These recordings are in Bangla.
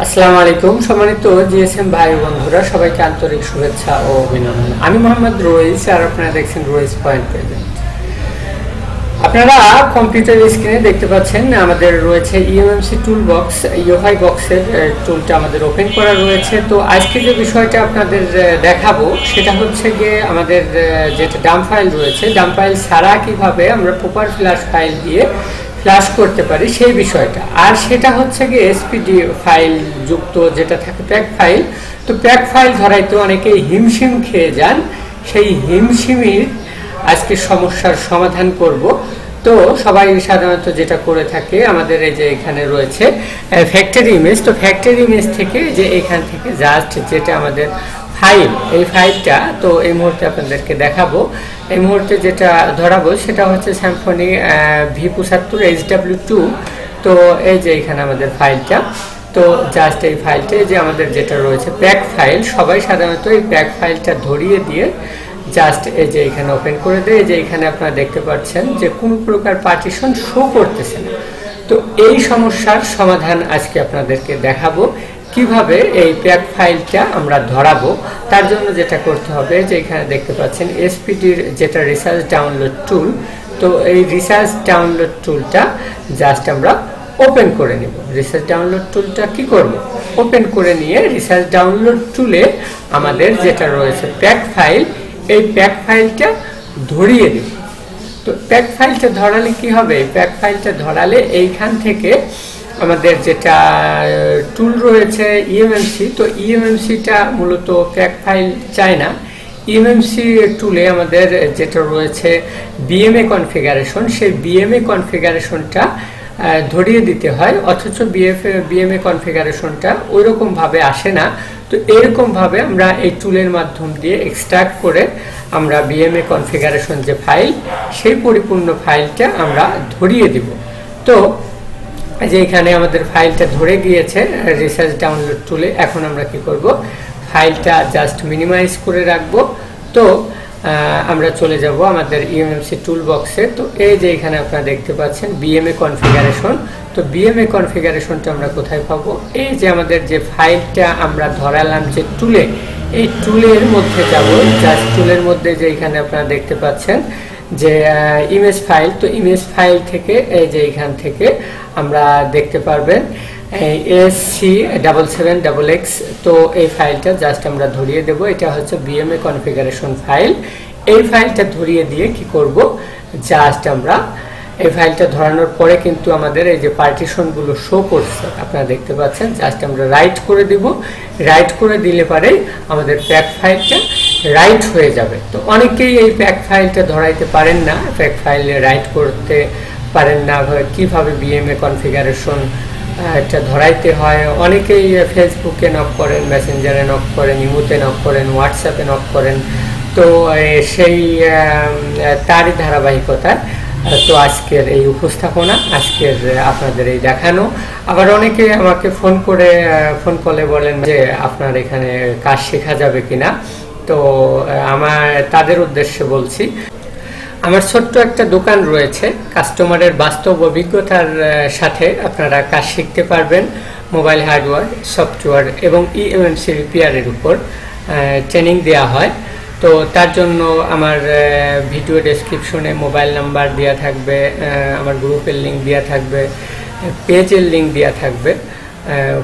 আসসালামু আলাইকুম সম্মানিত জিএসএম ভাই বন্ধুরা সবাইকে আন্তরিক শুভেচ্ছা ও অভিনন্দন। আমি মোহাম্মদ রইস আর আপনারা দেখছেন রইস পয়েন্ট পেজে। আপনারা কম্পিউটার স্ক্রিনে দেখতে পাচ্ছেন আমাদের রয়েছে ইএমসি টুল বক্স, ইউআই বক্সের টুলটা আমাদের ওপেন করা রয়েছে। তো আজকে যে বিষয়টা আপনাদের দেখাবো সেটা হচ্ছে গিয়ে আমাদের যেটা ডাম্প ফাইল রয়েছে, ডাম্প ফাইল ছাড়া কিভাবে আমরা প্রপার ফ্ল্যাশ ফাইল দিয়ে ফ্ল্যাশ করতে পারি সেই বিষয়টা। আর সেটা হচ্ছে গিয়ে এসপিডি ফাইল যুক্ত যেটা থাকে প্যাক ফাইল। তো প্যাক ফাইল ধরাইতে অনেকেই হিমশিম খেয়ে যান, সেই হিমশিমের আজকে সমস্যার সমাধান করব। তো সবাই সাধারণত যেটা করে থাকে আমাদের এই যে এখানে রয়েছে ফ্যাক্টরি ইমেজ। তো ফ্যাক্টরি ইমেজ থেকে যে এখান থেকে জাস্ট যেটা আমাদের ফাইল, এই ফাইলটা তো এই মুহূর্তে আপনাদেরকে দেখাবো। এই মুহূর্তে যেটা ধরাবো সেটা হচ্ছে স্যামফনি V75 HW2। তো এই যে এখানে আমাদের ফাইলটা, তো জাস্ট এই ফাইলটা যে আমাদের যেটা রয়েছে প্যাক ফাইল, সবাই সাধারণত এই প্যাক ফাইলটা ধরিয়ে দিয়ে জাস্ট এই যে এখানে ওপেন করে দেয়। যে এখানে আপনারা দেখতে পাচ্ছেন যে কোনো প্রকার পার্টিশন শো করতেছে না। তো এই সমস্যার সমাধান আজকে আপনাদেরকে দেখাবো কিভাবে এই প্যাক ফাইলটা আমরা ধরাবো। তার জন্য যেটা করতে হবে যে এখানে দেখতে পাচ্ছেন এসপিডির যেটা রিসার্চ ডাউনলোড টুল। তো এই রিসার্চ ডাউনলোড টুলটা জাস্ট আমরা ওপেন করে নিব। রিসার্চ ডাউনলোড টুলটা কি করব, ওপেন করে নিয়ে রিসার্চ ডাউনলোড টুলে আমাদের যেটা রয়েছে প্যাক ফাইল, এই প্যাক ফাইলটা ধরিয়ে দেব। তো প্যাক ফাইলটা ধরালে কি হবে, প্যাক ফাইলটা ধরালে এইখান থেকে আমাদের যেটা টুল রয়েছে ইএমসি, তো ইএমসিটা মূলত প্যাক ফাইল চায় না। ইএমসি টুলে আমাদের যেটা রয়েছে বিএমএ কনফিগারেশন, সেই বিএমএ কনফিগারেশনটা ধরিয়ে দিতে হয়, অথচ বিএমএ কনফিগারেশনটা ওই রকমভাবে আসে না। তো এরকমভাবে আমরা এই টুলের মাধ্যম দিয়ে এক্সট্রাক্ট করে আমরা বিএমএ কনফিগারেশন যে ফাইল, সেই পরিপূর্ণ ফাইলটা আমরা ধরিয়ে দিব। তো যে এখানে আমাদের ফাইলটা ধরে গিয়েছে রিসার্চ ডাউনলোড টুলে। এখন আমরা কি করব, ফাইলটা জাস্ট মিনিমাইজ করে রাখবো। তো আমরা চলে যাব আমাদের ইএমসি টুল বক্সে। তো এই যে এখানে আপনারা দেখতে পাচ্ছেন বিএমএ কনফিগারেশন। তো বিএমএ কনফিগারেশনটা আমরা কোথায় পাবো, এই যে আমাদের যে ফাইলটা আমরা ধরালাম যে টুলে, এই টুলের মধ্যে যাব। জাস্ট টুলের মধ্যে যে এখানে আপনারা দেখতে পাচ্ছেন যে ইমেজ ফাইল। তো ইমেজ ফাইল থেকে এই যে এখান থেকে আমরা দেখতে পারবেন SC77XX। তো এই ফাইলটা জাস্ট আমরা ধরিয়ে দেব। এটা হচ্ছে বিএমএ কনফিগারেশন ফাইল। এই ফাইলটা ধরিয়ে দিয়ে কি করব, জাস্ট আমরা এই ফাইলটা ধরানোর পরে কিন্তু আমাদের এই যে পার্টিশনগুলো শো করছে আপনারা দেখতে পাচ্ছেন, জাস্ট আমরা রাইট করে দিব। রাইট করে দিলে পরে আমাদের প্যাক ফাইলটা রাইট হয়ে যাবে। তো অনেকেই এই প্যাক ফাইলটা ধরাইতে পারেন না, প্যাক ফাইলে রাইট করতে পারেন না, কিভাবে বিএমএ কনফিগারেশন এটা ধরাইতে হয়। অনেকেই ফেসবুকে নক করেন, মেসেঞ্জারে নক করেন, ইমোতে নক করেন, হোয়াটসঅ্যাপে নক করেন। তো সেই তারই ধারাবাহিকতায় তো আজকের এই উপস্থাপনা, আজকের আপনাদের এই দেখানো। আবার অনেকে আমাকে ফোন কলে বলেন যে আপনার এখানে কাজ শেখা যাবে কিনা। তো আমার তাদের উদ্দেশ্যে বলছি, আমার ছোট্ট একটা দোকান রয়েছে, কাস্টমারের বাস্তব অভিজ্ঞতার সাথে আপনারা কাজ শিখতে পারবেন। মোবাইল হার্ডওয়্যার, সফটওয়্যার এবং ইএমসি রিপেয়ারের উপর ট্রেনিং দেওয়া হয়। তো তার জন্য আমার ভিডিও ডেসক্রিপশনে মোবাইল নাম্বার দেওয়া থাকবে, আমার গ্রুপের লিঙ্ক দেওয়া থাকবে, পেজের লিঙ্ক দেওয়া থাকবে,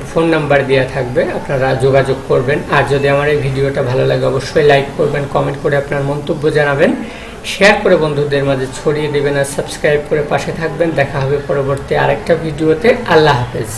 ফোন নাম্বার দেওয়া থাকবে, আপনারা যোগাযোগ করবেন। আর যদি আমার এই ভিডিওটা ভালো লাগে অবশ্যই লাইক করবেন, কমেন্ট করে আপনার মন্তব্য জানাবেন, শেয়ার করে বন্ধুদের মাঝে ছড়িয়ে দেবেন, আর সাবস্ক্রাইব করে পাশে থাকবেন। দেখা হবে পরবর্তী আরেকটা ভিডিওতে। আল্লাহ হাফেজ।